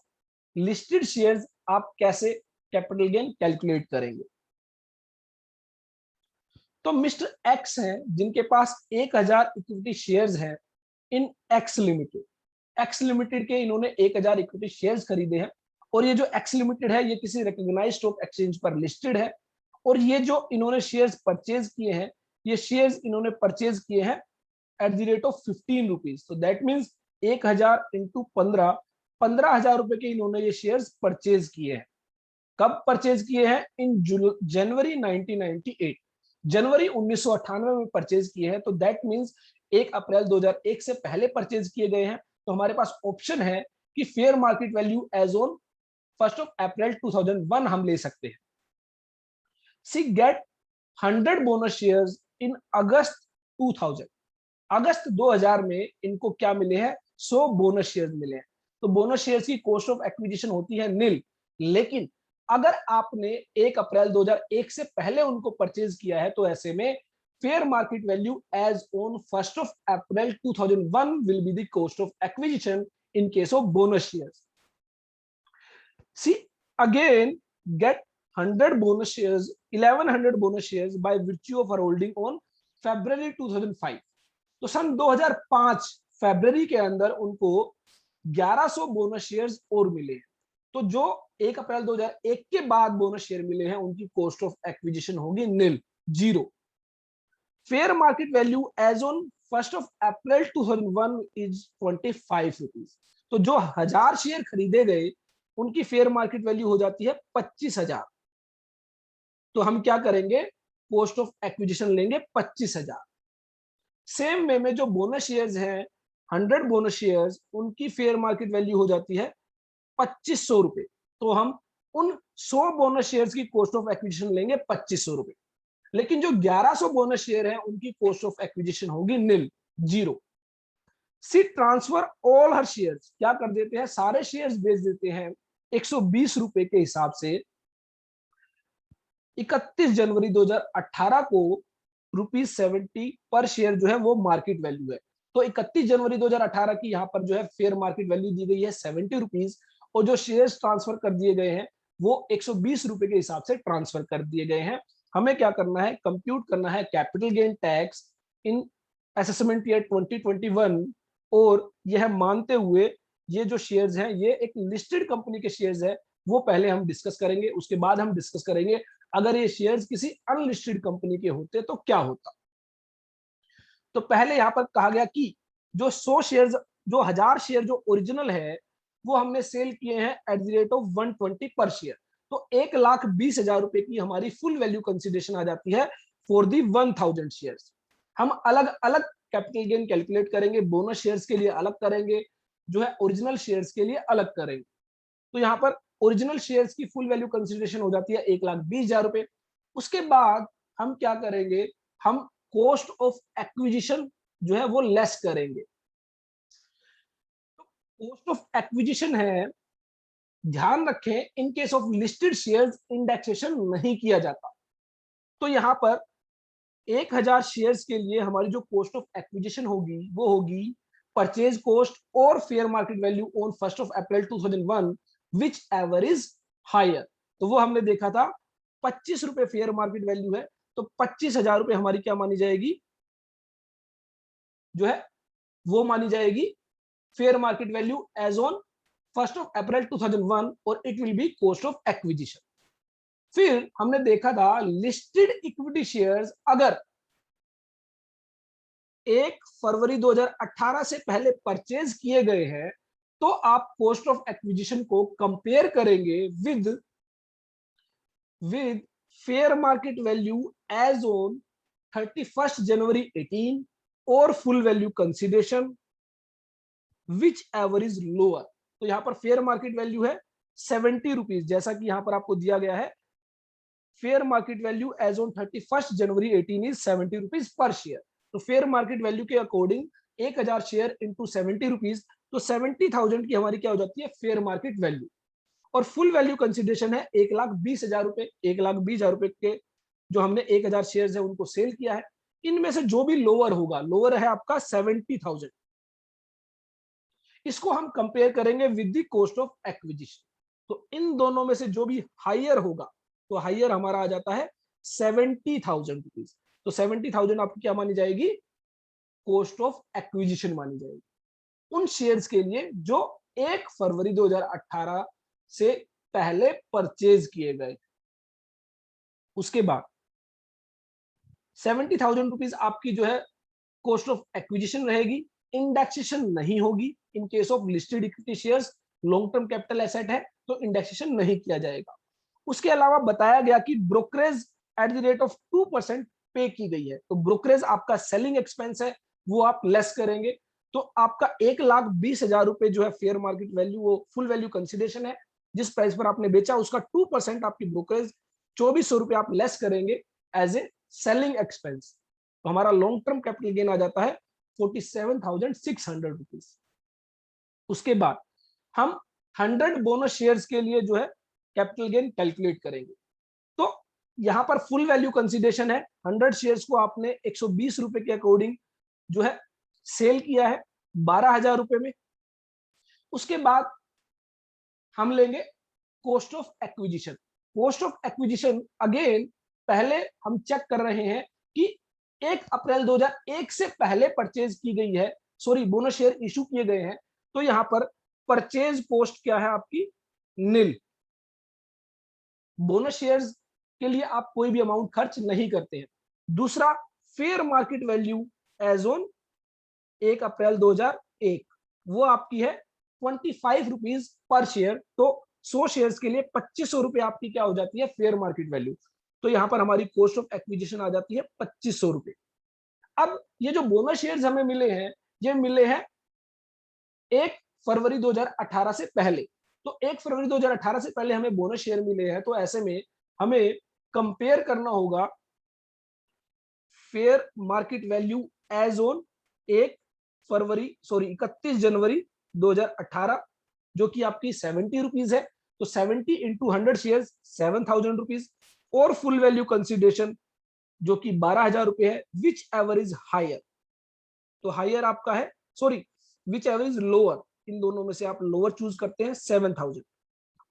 listed shares आप कैसे कैपिटल गेन कैलकुलेट करेंगे। तो मिस्टर एक्स हैं जिनके पास 1000 इक्विटी शेयर्स हैं इन एक्स लिमिटेड। एक्स लिमिटेड के इन्होंने 1000 इक्विटी शेयर्स खरीदे हैं और ये जो एक्स लिमिटेड है ये किसी रिकॉग्नाइज्ड स्टॉक एक्सचेंज पर लिस्टेड है। और ये जो इन्होंने शेयर्स परचेज किए हैं, ये शेयर्स इन्होंने परचेज किए हैं eight the rate of 15 rupees. तो दैट मीन्स 1000 इंटू 15, 15,000 रुपए के इन्होंने ये शेयर्स परचेज किए हैं। कब परचेज किए हैं? इन जनवरी 1998, जनवरी 1998 में परचेज किए हैं। तो दैट मीन्स 1 अप्रैल 2001 से पहले परचेज किए गए हैं। तो हमारे पास ऑप्शन है कि fair market value as on 1 April 2001 हम ले सकते हैं। See get 100 bonus shares in August 2000। अगस्त 2000 में इनको क्या मिले हैं? 100 बोनस शेयर्स मिले हैं। तो बोनस शेयर्स की कॉस्ट ऑफ एक्विजिशन होती है निल, लेकिन अगर आपने 1 अप्रैल 2001 से पहले उनको परचेज किया है तो ऐसे में fair market value as on 1 April 2001 will be the cost of acquisition in case of bonus shares. See again get 100 bonus shares, 1100 bonus shares by virtue of her holding on February 2005। तो सन 2005 फरवरी के अंदर उनको 1100 bonus shares और मिले हैं। तो जो 1 April 2001 के बाद बोनस शेयर मिले हैं उनकी कॉस्ट ऑफ एक्विजिशन होगी nil, zero. Fair market value as on 1 April 2001 is 25 rupees. तो जो 1000 शेयर खरीदे गए उनकी फेयर मार्केट वैल्यू हो जाती है 25,000। तो हम क्या करेंगे? कॉस्ट ऑफ एक्विजिशन लेंगे 25,000। सेम वे में जो बोनस शेयर्स हैं 100 बोनस शेयर्स, उनकी फेयर मार्केट वैल्यू हो जाती है 2500 रुपए। तो हम उन 100 बोनस शेयर्स की कॉस्ट ऑफ एक्विजिशन लेंगे 2500 रुपए। लेकिन जो 1100 बोनस शेयर है उनकी कॉस्ट ऑफ एक्विजिशन होगी निल, जीरो। सी ट्रांसफर ऑल हर शेयर्स, क्या कर देते हैं? सारे शेयर्स बेच देते हैं 120 रुपए के हिसाब से 31 जनवरी 2018 को ₹70 पर शेयर जो है वो मार्केट वैल्यू है। तो 31 जनवरी 2018 की यहाँ पर जो है फेयर मार्केट वैल्यू दी गई है 70 रुपीज, और जो शेयर्स ट्रांसफर कर दिए गए हैं वो 120 रुपए के हिसाब से ट्रांसफर कर दिए गए हैं। हमें क्या करना है? कंप्यूट करना है capital gain tax in assessment year 2021, और यह मानते हुए ये जो शेयर्स हैं ये एक लिस्टेड कंपनी के शेयर्स है, वो पहले हम डिस्कस करेंगे। उसके बाद हम डिस्कस करेंगे अगर ये शेयर्स किसी अनलिस्टेड कंपनी के होते तो क्या होता। तो पहले यहां पर कहा गया कि जो 100 शेयर्स, जो 1000 शेयर जो ओरिजिनल है वो हमने सेल किए हैं eight the rate of 120 per share. तो 1,20,000 रुपए की हमारी फुल वैल्यू कंसिडरेशन आ जाती है फॉर दी 1000 शेयर्स। हम अलग अलग कैपिटल गेन कैलकुलेट करेंगे, बोनस शेयर्स के लिए अलग करेंगे, जो है ओरिजिनल शेयर्स के लिए अलग करेंगे। तो यहाँ पर ओरिजिनल शेयर्स की फुल वैल्यू कंसिडरेशन हो जाती है 1,20,000 रुपए। उसके बाद हम क्या करेंगे? हम कॉस्ट ऑफ एक्विजिशन जो है वो लेस करेंगे। कॉस्ट ऑफ एक्विजिशन है, ध्यान रखें इन case of listed shares indexation नहीं किया जाता। तो यहां पर 1000 शेयर्स के लिए हमारी जो कॉस्ट ऑफ एक्विजिशन होगी वो होगी परचेज कॉस्ट और fair market value on 1 April 2001 which ever is higher. तो वो हमने देखा था 25 रुपए फेयर मार्केट वैल्यू है, तो 25,000 रुपए हमारी क्या मानी जाएगी? जो है वो मानी जाएगी fair market value as on 1 April 2001, और it will be cost of acquisition. फिर हमने देखा था लिस्टेड इक्विटी शेयर्स अगर 1 फरवरी 2018 से पहले परचेज किए गए हैं तो आप कॉस्ट ऑफ एक्विजिशन को कंपेयर करेंगे with fair market value as on 31 जनवरी 18 और full value consideration which ever is lower. तो यहां पर फेयर मार्केट वैल्यू है 70 रुपीज, जैसा कि यहां पर आपको दिया गया है fair market value as on 31 January 18 is 70 rupees per share. तो फेयर मार्केट वैल्यू के अकॉर्डिंग 1000 शेयर इंटू 70 रुपीज, तो 70,000 की हमारी क्या हो जाती है? Fair market value. और फुल वैल्यू कंसिडरेशन है 1,20,000 रुपए। 1,20,000 रुपए के जो हमने 1000 शेयर है उनको सेल किया है, इनमें से जो भी लोअर होगा, लोअर है आपका 70,000, इसको हम कंपेयर करेंगे with the cost of acquisition. तो इन दोनों में से जो भी हायर होगा, तो हायर हमारा आ जाता है 70,000 रुपीज। तो 70,000 आपकी क्या मानी जाएगी? कॉस्ट ऑफ एक्विजिशन मानी जाएगी उन शेयर्स के लिए जो 1 फरवरी 2018 से पहले परचेज किए गए। उसके बाद 70,000 रुपीज आपकी जो है कॉस्ट ऑफ एक्विजिशन रहेगी, इंडेक्सेशन नहीं होगी। इन case of listed equity shares long term capital asset है तो इंडेक्सेशन नहीं किया जाएगा। उसके अलावा बताया गया कि brokerage eight the rate of 2% पे की गई है, तो ब्रोकरेज आपका सेलिंग एक्सपेंस है वो आप लेस करेंगे, तो आपका 1,20,000 रुपए जो है फेयर मार्केट वैल्यू, वो फुल वैल्यू कंसिडरेशन है, जिस प्राइस पर आपने बेचा उसका 2% आपकी ब्रोकरेज 2,400 रुपए आप लेस करेंगे एज ए सेलिंग एक्सपेंस। तो हमारा लॉन्ग टर्म कैपिटल गेन आ जाता है 47,600 रुपीज। उसके बाद हम 100 बोनस शेयर्स के लिए जो है कैपिटल गेन कैलकुलेट करेंगे। तो यहां पर फुल वैल्यू कंसीडरेशन है, 100 शेयर्स को आपने 120 रुपए के अकॉर्डिंग जो है सेल किया है 12,000 रुपए में। उसके बाद हम लेंगे cost of acquisition. Cost of acquisition again पहले हम चेक कर रहे हैं कि 1 अप्रैल 2001 से पहले परचेज की गई है, सॉरी बोनस शेयर इशू किए गए हैं, तो यहां पर परचेज कॉस्ट क्या है आपकी? नील। बोनस शेयर्स के लिए आप कोई भी अमाउंट खर्च नहीं करते हैं। दूसरा, fair market value as on 1 April 2001 वो आपकी है 25 रुपीज पर शेयर। तो 100 शेयर्स के लिए 2500 रुपए आपकी क्या हो जाती है? Fair market value. तो यहां पर हमारी कॉस्ट ऑफ एक्विजिशन आ जाती है 2500 रुपए। अब ये जो बोनस शेयर्स हमें मिले हैं, ये मिले हैं 1 फरवरी 2018 से पहले। तो 1 फरवरी 2018 से पहले हमें बोनस शेयर मिले हैं, तो ऐसे में हमें कंपेयर करना होगा fair market value as on 31 जनवरी 2018 जो कि आपकी 70 रुपीज है। तो 70 इंटू 100 शेयर 7,000 रुपीज, और फुल वैल्यू कंसिडरेशन जो कि 12,000 रुपए है, विच एवर इज हायर। तो हायर आपका है, sorry which ever is lower, इन दोनों में से आप लोअर चूज करते हैं 7,000।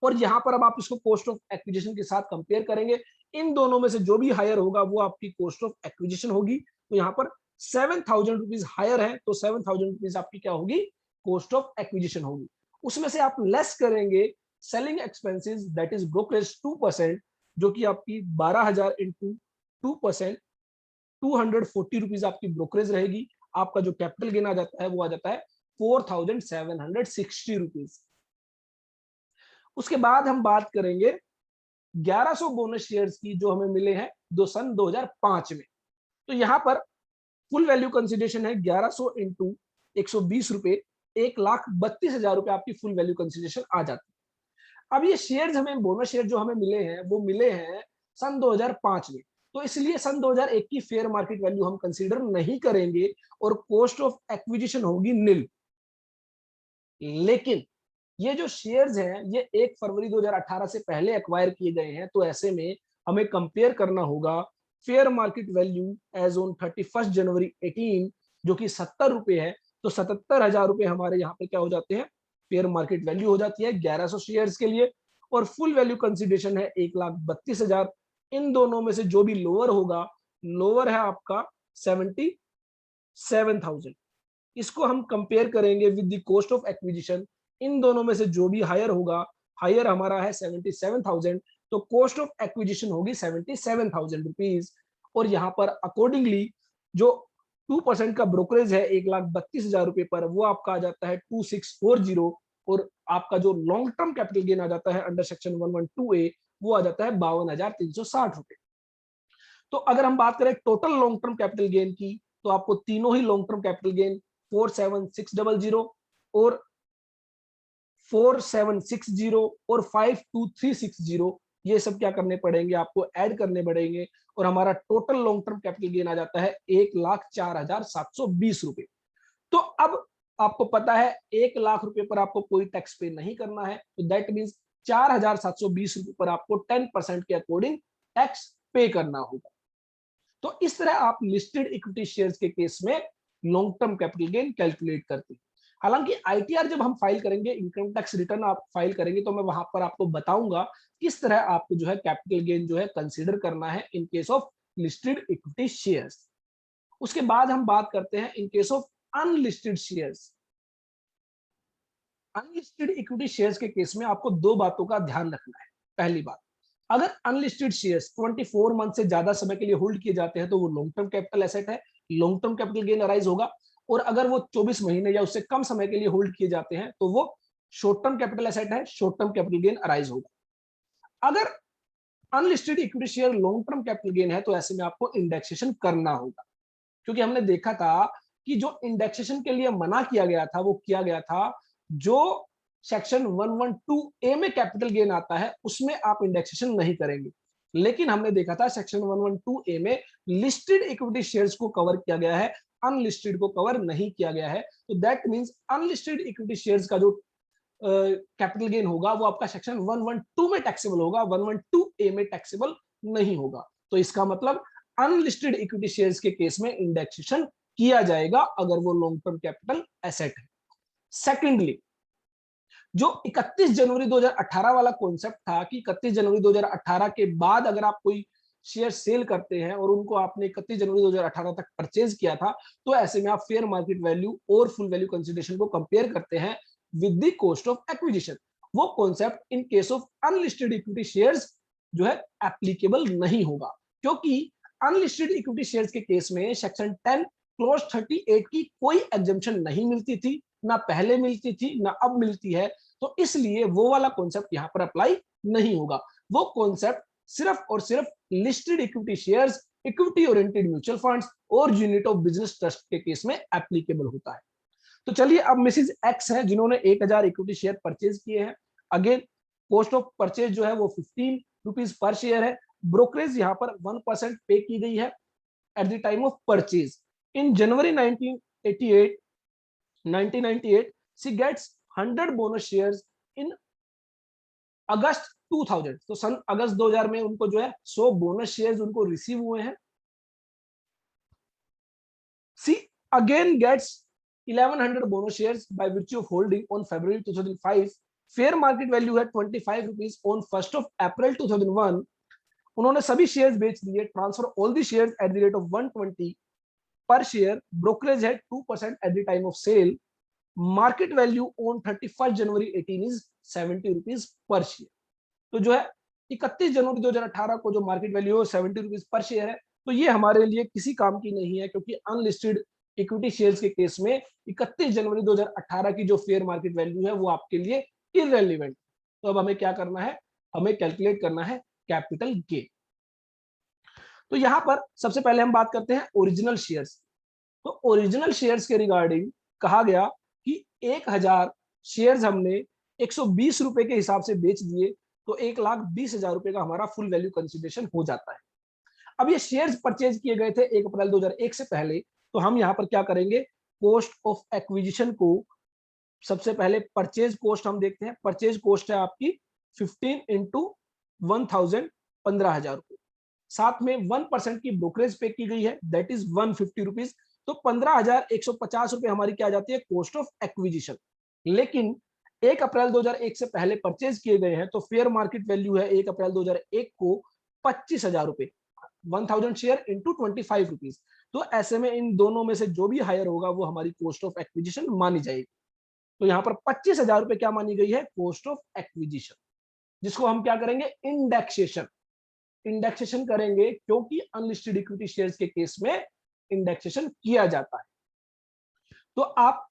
और यहां पर अब आप इसको कॉस्ट ऑफ एक्विजिशन के साथ कंपेयर करेंगे, इन दोनों में से जो भी हायर होगा वो आपकी कॉस्ट ऑफ एक्विजिशन होगी। तो यहाँ पर 7,000 रुपीज हायर है, तो 7,000 रुपीज आपकी क्या होगी? कॉस्ट ऑफ एक्विजिशन होगी। उसमें से आप लेस करेंगे selling expenses that is brokerage 2%, जो कि आपकी 12,000 इंटू 2%, 240 रुपीज आपकी ब्रोकरेज रहेगी। आपका जो कैपिटल गेन आ जाता है वो आ जाता है 4,760 रुपीज। उसके बाद हम बात करेंगे 1100 बोनस शेयर्स की जो हमें मिले हैं सन 2005 में। तो यहां पर फुल वैल्यू कंसिडरेशन है 1100 इंटू 120 रुपए, 1,32,000 रुपए आपकी फुल वैल्यू कंसिडरेशन आ जाती है। अब ये शेयर्स हमें बोनस शेयर जो हमें मिले हैं वो मिले हैं सन 2005 में, तो इसलिए सन 2001 की फेयर मार्केट वैल्यू हम कंसीडर नहीं करेंगे और कॉस्ट ऑफ एक्विजिशन होगी नील। लेकिन ये जो शेयर्स हैं ये 1 फरवरी 2018 से पहले एक्वायर किए गए हैं, तो ऐसे में हमें कंपेयर करना होगा fair market value as on 31 जनवरी 18 जो कि 70 रुपए है। तो 77,000 रुपए हमारे यहाँ पे क्या हो जाते हैं? फेयर मार्केट वैल्यू हो जाती है 1100 शेयर्स के लिए, और फुल वैल्यू कंसिडरेशन है 1,32,000। इन दोनों में से जो भी लोअर होगा, लोअर है आपका 77,000। इसको हम कंपेयर करेंगे with the cost of acquisition. इन दोनों में से जो भी हायर होगा, हायर हमारा है 77,000, तो कॉस्ट ऑफ एक्विजिशन होगी 77,000 रुपीज। और यहाँ पर अकॉर्डिंगली जो 2% का ब्रोकरेज है 1,32,000 रुपए पर, वो आपका आ जाता है 2640, और आपका जो लॉन्ग टर्म कैपिटल गेन आ जाता है अंडर सेक्शन 112A वो आ जाता है 52,360 रुपए। तो अगर हम बात करें total long term capital gain की, तो आपको तीनों ही लॉन्ग टर्म कैपिटल गेन 4,7600 और 4,760 और 5,2,360 ये सब क्या करने पड़ेंगे? आपको ऐड करने पड़ेंगे, और हमारा total long term capital gain आ जाता है 1,04,720 रुपए। तो अब आपको पता है 1,00,000 रुपए पर आपको कोई टैक्स पे नहीं करना है, तो दैट मीन्स 4,720 रुपए पर आपको 10% के अकॉर्डिंग टैक्स पे करना होगा। तो इस तरह आप लिस्टेड इक्विटी शेयर्स के केस में long term capital gain calculate करते हैं। हालांकि आईटीआर जब हम फाइल करेंगे, इनकम टैक्स रिटर्न आप फाइल करेंगे, तो मैं वहां पर आपको बताऊंगा किस तरह आपको जो है कैपिटल गेन जो है कंसीडर करना है इन case of listed equity shares. उसके बाद हम बात करते हैं in case of unlisted shares. Unlisted equity shares के केस में आपको दो बातों का ध्यान रखना है। पहली बात, अगर अनलिस्टेड शेयर्स 24 मंथ से ज्यादा समय के लिए होल्ड किए जाते हैं तो वो लॉन्ग टर्म कैपिटल एसेट है, long term capital gain arise होगा। और अगर वो 24 महीने या उससे कम समय के लिए होल्ड किए जाते हैं तो वो शॉर्ट टर्म कैपिटल एसेट है, short term capital gain arise होगा। अगर unlisted equity share long term capital gain है तो ऐसे में आपको इंडेक्सेशन करना होगा, क्योंकि हमने देखा था कि जो इंडेक्सेशन के लिए मना किया गया था वो किया गया था जो सेक्शन 112 ए में कैपिटल गेन आता है उसमें आप इंडेक्सेशन नहीं करेंगे। लेकिन हमने देखा था सेक्शन 112 ए में लिस्टेड इक्विटी शेयर्स को कवर किया गया है, अनलिस्टेड को कवर नहीं किया गया है। तो that means unlisted equity shares का जो कैपिटल गेन होगा वो आपका सेक्शन 112 में टैक्सेबल होगा, 112 ए में टैक्सेबल नहीं होगा। तो इसका मतलब अनलिस्टेड इक्विटी शेयर्स के केस में इंडेक्सेशन किया जाएगा अगर वो लॉन्ग टर्म कैपिटल एसेट है। सेकेंडली, जो 31 जनवरी 2018 वाला कॉन्सेप्ट था कि 31 जनवरी 2018 के बाद अगर आप कोई शेयर सेल करते हैं और उनको आपने 31 जनवरी 2018 तक परचेज किया था, तो ऐसे में आप फेयर मार्केट वैल्यू और फुल वैल्यू कंसीडरेशन को कंपेयर करते हैं with the cost of acquisition. वो concept in case of unlisted equity shares जो है एप्लीकेबल नहीं होगा, क्योंकि अनलिस्टेड इक्विटी शेयर्स के केस में सेक्शन 10 क्लोज 38 की कोई एग्जम्पशन नहीं मिलती थी, ना पहले मिलती थी ना अब मिलती है। तो इसलिए वो वाला कॉन्सेप्ट यहां पर अप्लाई नहीं होगा। वो कॉन्सेप्ट सिर्फ और सिर्फ listed equity shares, equity oriented mutual funds और यूनिट ऑफ बिजनेस ट्रस्ट के केस में एप्लीकेबल होता है। तो चलिए, अब मिसिज एक्स है जिन्होंने 1000 इक्विटी शेयर परचेज किए हैं। अगेन कॉस्ट ऑफ परचेज जो है वो 15 रुपीज पर शेयर है। ब्रोकरेज यहाँ पर 1% पे की गई है eight the time of purchase. In January 1998 she gets 100 bonus shares in अगस्त 2000। तो सन अगस्त 2000 में उनको जो है 100 बोनस शेयर्स उनको रिसीव हुए हैं। she again gets 1100 bonus shares by virtue of holding on February 2005। Fair market value है 25 रुपीज ऑन 1 अप्रैल 2001। उन्होंने सभी शेयर्स बेच दिए, transfer all the shares at the rate of 120 per share. Brokerage है 2% at the time of sale. Market value on 31 January 18 is 70 rupees per share. तो जो है 31 जनवरी 2018 को जो मार्केट वैल्यू है 70 रुपीज पर शेयर है। तो ये हमारे लिए किसी काम की नहीं है, क्योंकि अनलिस्टेड इक्विटी शेयर्स के केस में 31 जनवरी 2018 की जो फेयर मार्केट वैल्यू है वो आपके लिए इररेलेवेंट। तो अब हमें क्या करना है, हमें कैलकुलेट करना है कैपिटल गेन। तो यहां पर सबसे पहले हम बात करते हैं ओरिजिनल शेयर्स। तो ओरिजिनल शेयर्स के रिगार्डिंग कहा गया कि 1000 शेयर्स हमने 120 रुपए के हिसाब से बेच दिए, तो 1,20,000 रुपए का हमारा फुल वैल्यू कंसिडरेशन हो जाता है। अब ये शेयर्स परचेज किए गए थे 1 अप्रैल 2001 से पहले, तो हम यहाँ पर क्या करेंगे, कॉस्ट ऑफ एक्विजिशन को सबसे पहले परचेज कॉस्ट हम देखते हैं। परचेज कॉस्ट है आपकी 15 इंटू 1000, 15,000 रुपए। साथ में 1% की ब्रोकरेज पे की गई है, दैट इज 150 रुपीज। तो 15,150 रुपए हमारी क्या जाती है, कॉस्ट ऑफ एक्विजिशन। लेकिन 1 अप्रैल 2001 से पहले परचेज किए गए हैं, तो फेयर मार्केट वैल्यू है 1 अप्रैल 2001 को 25,000 रुपए, 1000 शेयर इंटू 25 रुपीज। तो ऐसे में इन दोनों में से जो भी हायर होगा वो हमारी कॉस्ट ऑफ एक्विजिशन मानी जाएगी। तो यहाँ पर 25,000 रुपए क्या मानी गई है, कॉस्ट ऑफ एक्विजिशन, जिसको हम क्या करेंगे, इंडेक्सेशन। इंडेक्सेशन करेंगे, क्योंकि अनलिस्टेड इक्विटी शेयर्स के केस में इंडेक्सेशन किया जाता है। तो आप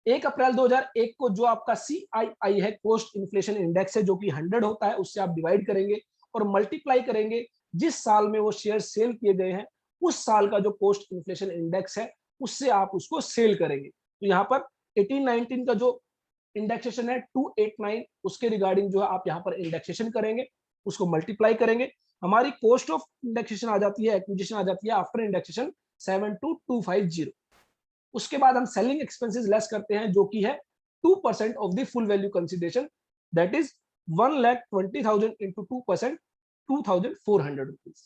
1 अप्रैल 2001 को जो आपका CII है, कॉस्ट इन्फ्लेशन इंडेक्स है, जो कि 100 होता है, उससे आप डिवाइड करेंगे और मल्टीप्लाई करेंगे जिस साल में वो शेयर सेल किए गए हैं, उस साल का जो कॉस्ट इन्फ्लेशन इंडेक्स है उससे आप उसको सेल करेंगे। तो यहाँ पर 18-19 का जो इंडेक्सेशन है 289, उसके रिगार्डिंग जो है आप यहाँ पर इंडेक्सेशन करेंगे, उसको मल्टीप्लाई करेंगे। हमारी कॉस्ट ऑफ इंडेक्सेशन आ जाती है, एक्विजिशन आ जाती है आफ्टर इंडेक्सेशन 72,250। उसके बाद हम सेलिंग एक्सपेंसेस लेस करते हैं, जो कि है 2% of the full value consideration, that is 1,20,000 into 2%, 2,400 rupees.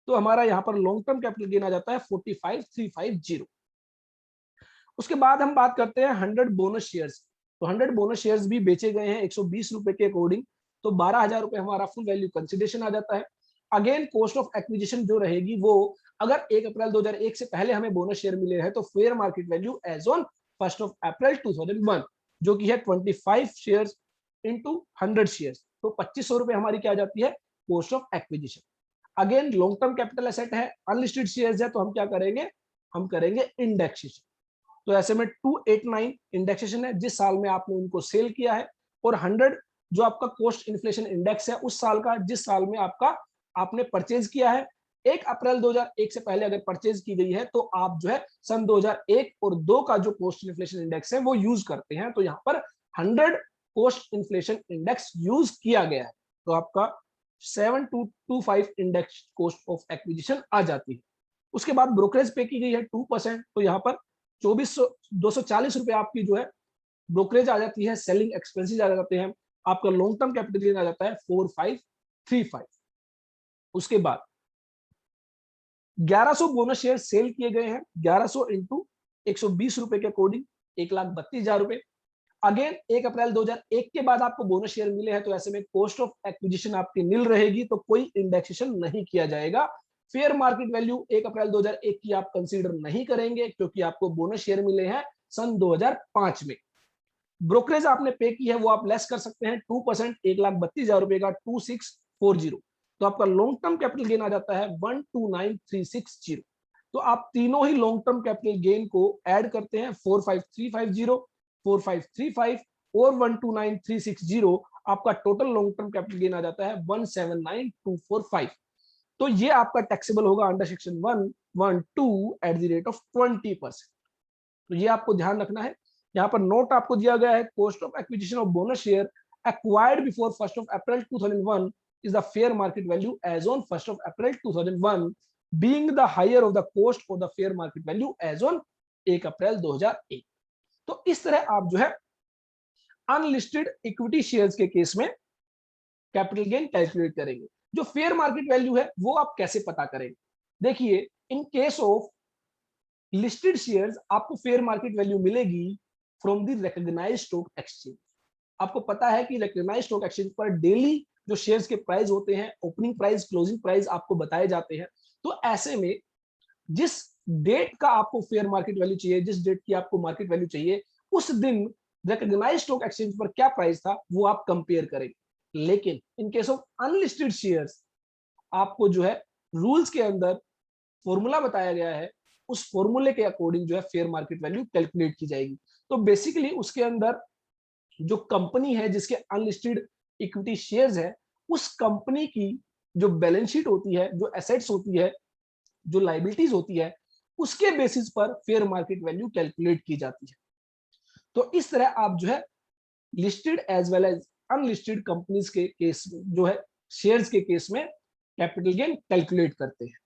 तो हमारा यहाँ पर लॉन्ग टर्म कैपिटल गेन आ जाता है 45,350। उसके बाद हम बात करते हैं 100 बोनस शेयर्स। तो 100 बोनस शेयर्स भी बेचे गए हैं 120 रुपए के अकॉर्डिंग, तो 12,000 रुपए हमारा फुल वैल्यू कंसिडरेशन आ जाता है। अगेन कॉस्ट ऑफ एक्विजिशन जो रहेगी वो, अगर 1 अप्रैल 2001 से पहले हमें बोनस शेयर मिले हैं तो fair market value as on 1 April 2001 जो कि है 25 शेयर्स इंटू 100 शेयर्स, तो 2500 रुपए हमारी क्या आ जाती है cost of acquisition. Again long term capital asset है, अनलिस्टेड शेयर्स है, तो हम क्या करेंगे, हम करेंगे इंडेक्सेशन। तो ऐसे में 289 इंडेक्सेशन है जिस साल में आपने उनको सेल किया है, और 100 जो आपका कॉस्ट इन्फ्लेशन इंडेक्स है उस साल का जिस साल में आपका आपने परचेज किया है। 1 अप्रैल 2001 से पहले अगर परचेज की गई है तो आप जो है सन 2001 और 2 का जो कॉस्ट इन्फ्लेशन इंडेक्स है वो यूज करते हैं, तो यहाँ पर 100 कॉस्ट इन्फ्लेशन इंडेक्स यूज किया गया है, तो आपका 7225 इंडेक्स कॉस्ट ऑफ एक्विजिशन आ जाती है। उसके बाद ब्रोकरेज पे की गई है 2%, तो यहाँ पर 240 रुपए आपकी जो है ब्रोकरेज आ जाती है, सेलिंग एक्सपेंसेस आ जाते हैं, आपका लॉन्ग टर्म कैपिटल गेन आ जाता है 4535। उसके बाद 1100 बोनस शेयर सेल किए गए हैं, 1100 इंटू 120 रुपए के अकॉर्डिंग 1,32,000 रुपए। अगेन 1 अप्रैल 2001 के बाद आपको बोनस शेयर मिले हैं, तो ऐसे में कॉस्ट ऑफ एक्विजिशन आपकी नील रहेगी, तो कोई इंडेक्सेशन नहीं किया जाएगा। फेयर मार्केट वैल्यू 1 अप्रैल 2001 की आप कंसीडर नहीं करेंगे क्योंकि आपको बोनस शेयर मिले हैं सन 2005 में। ब्रोकरेज आपने पे की है वो आप लेस कर सकते हैं 2%, 1,32,000 रुपए का 2640, तो आपका लॉन्ग टर्म कैपिटल गेन आ जाता है 129,360। तो आप तीनों ही लॉन्ग टर्म कैपिटल गेन को ऐड करते हैं 45350, 4535 और 129,360, आपका total long term capital gain आ जाता है 179,245। तो ये आपका टैक्सेबल होगा under section 112 at the rate of 20%। तो ये आपको ध्यान रखना है। यहाँ पर नोट आपको दिया गया है, cost of acquisition of bonus share acquired before 1 April 2001 is the fair market value as on 1 April 2001 being the higher of the cost of the fair market value as on 1 April 2001। तो इस तरह आप जो है unlisted equity shares के case में capital gain calculate करेंगे। जो फेयर मार्केट वैल्यू है वो आप कैसे पता करेंगे, देखिए in case of listed shares आपको फेयर मार्केट वैल्यू मिलेगी from the recognised stock exchange. आपको पता है कि रिकॉग्नाइज्ड स्टॉक एक्सचेंज पर डेली जो शेयर्स के प्राइस होते हैं, ओपनिंग प्राइस, क्लोजिंग प्राइस आपको बताए जाते हैं। तो ऐसे में जिस डेट का आपको फेयर मार्केट वैल्यू चाहिए, जिस डेट की आपको मार्केट वैल्यू चाहिए, उस दिन रिकॉग्नाइज्ड स्टॉक एक्सचेंज पर क्या प्राइस था वो आप कंपेयर करेंगे। लेकिन इन केस ऑफ अनलिस्टेड शेयर्स आपको जो है रूल्स के अंदर फॉर्मूला बताया गया है, उस फॉर्मूले के अकॉर्डिंग जो है फेयर मार्केट वैल्यू कैलकुलेट की जाएगी। तो बेसिकली उसके अंदर जो कंपनी है जिसके अनलिस्टेड इक्विटी शेयर्स है, उस कंपनी की जो बैलेंस शीट होती है, जो एसेट्स होती है, जो लाइबिलिटीज होती है, उसके बेसिस पर फेयर मार्केट वैल्यू कैलकुलेट की जाती है। तो इस तरह आप जो है listed as well as unlisted companies के केस में जो है शेयर्स के केस में कैपिटल गेन कैलकुलेट करते हैं।